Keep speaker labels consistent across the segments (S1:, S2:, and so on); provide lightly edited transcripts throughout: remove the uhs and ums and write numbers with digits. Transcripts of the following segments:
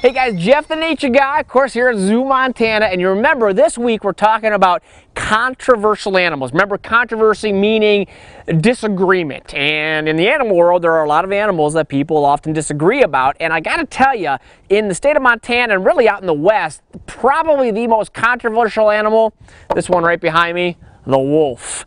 S1: Hey guys, Jeff the Nature Guy, of course, here at Zoo Montana, and you remember this week we're talking about controversial animals. Remember, controversy meaning disagreement, and in the animal world there are a lot of animals that people often disagree about, and I gotta tell you, in the state of Montana and really out in the West, probably the most controversial animal, this one right behind me, the wolf.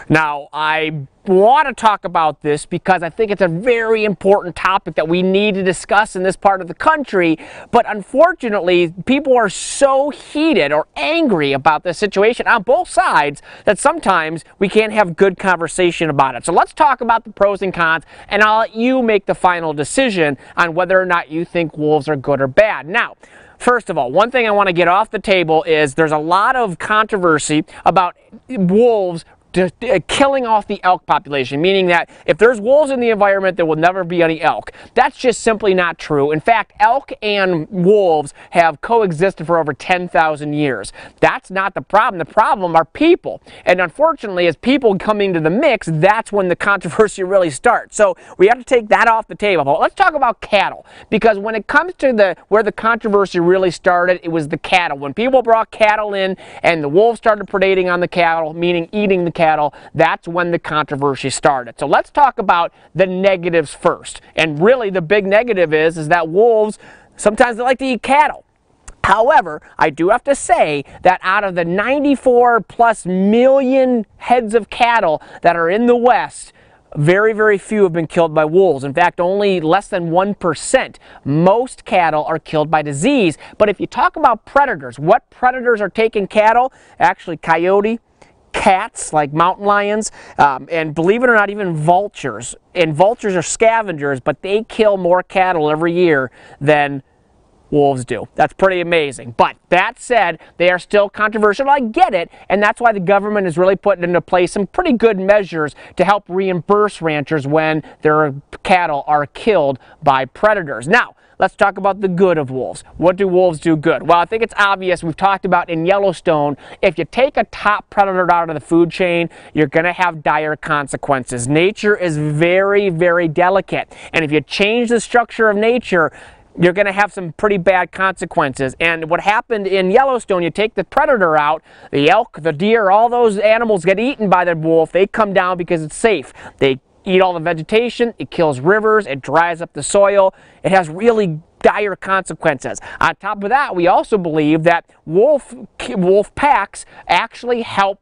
S1: Now, I want to talk about this because I think it's a very important topic that we need to discuss in this part of the country, but unfortunately, people are so heated or angry about this situation on both sides that sometimes we can't have good conversation about it. So let's talk about the pros and cons, and I'll let you make the final decision on whether or not you think wolves are good or bad. Now, first of all, one thing I want to get off the table is there's a lot of controversy about wolves killing off the elk population, meaning that if there's wolves in the environment, there will never be any elk. That's just simply not true. In fact, elk and wolves have coexisted for over 10,000 years. That's not the problem. The problem are people. And unfortunately, as people come into the mix, that's when the controversy really starts. So we have to take that off the table. But let's talk about cattle, because when it comes to where the controversy really started, it was the cattle. When people brought cattle in and the wolves started predating on the cattle, meaning eating the cattle, that's when the controversy started. So let's talk about the negatives first. And really the big negative is that wolves, sometimes they like to eat cattle. However, I do have to say that out of the 94+ million heads of cattle that are in the West, very, very few have been killed by wolves. In fact, only less than 1%. Most cattle are killed by disease. But if you talk about predators, what predators are taking cattle? Actually, coyote, cats like mountain lions, and believe it or not, even vultures. And vultures are scavengers, but they kill more cattle every year than wolves do. That's pretty amazing. But that said, they are still controversial. I get it, and that's why the government is really putting into place some pretty good measures to help reimburse ranchers when their cattle are killed by predators. Now, let's talk about the good of wolves. What do wolves do good? Well, I think it's obvious. We've talked about in Yellowstone, if you take a top predator out of the food chain, you're going to have dire consequences. Nature is very, very delicate. And if you change the structure of nature, you're going to have some pretty bad consequences. And what happened in Yellowstone, you take the predator out, the elk, the deer, all those animals get eaten by the wolf. They come down because it's safe. They eat all the vegetation, it kills rivers, it dries up the soil, it has really dire consequences. On top of that, we also believe that wolf packs actually help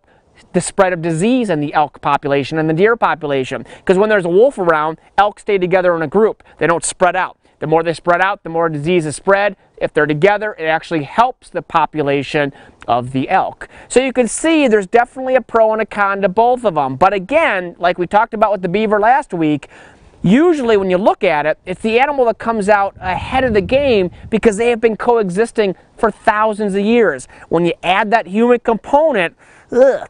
S1: the spread of disease in the elk population and the deer population. Because when there's a wolf around, elk stay together in a group. They don't spread out. The more they spread out, the more disease is spread. If they're together, it actually helps the population of the elk. So you can see there's definitely a pro and a con to both of them. But again, like we talked about with the beaver last week, usually when you look at it, it's the animal that comes out ahead of the game because they have been coexisting for thousands of years. When you add that human component,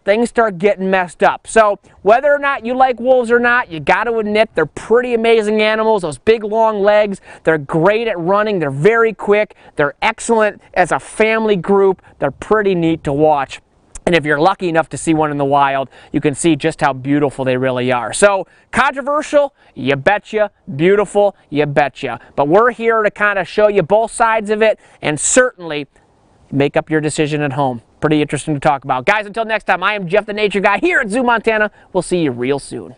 S1: things start getting messed up. So whether or not you like wolves or not, you got to admit they're pretty amazing animals. Those big long legs, they're great at running, they're very quick, they're excellent as a family group, they're pretty neat to watch. And if you're lucky enough to see one in the wild, you can see just how beautiful they really are. So, controversial, you betcha. Beautiful, you betcha. But we're here to kind of show you both sides of it, and certainly make up your decision at home. Pretty interesting to talk about. Guys, until next time, I am Jeff the Nature Guy here at Zoo Montana. We'll see you real soon.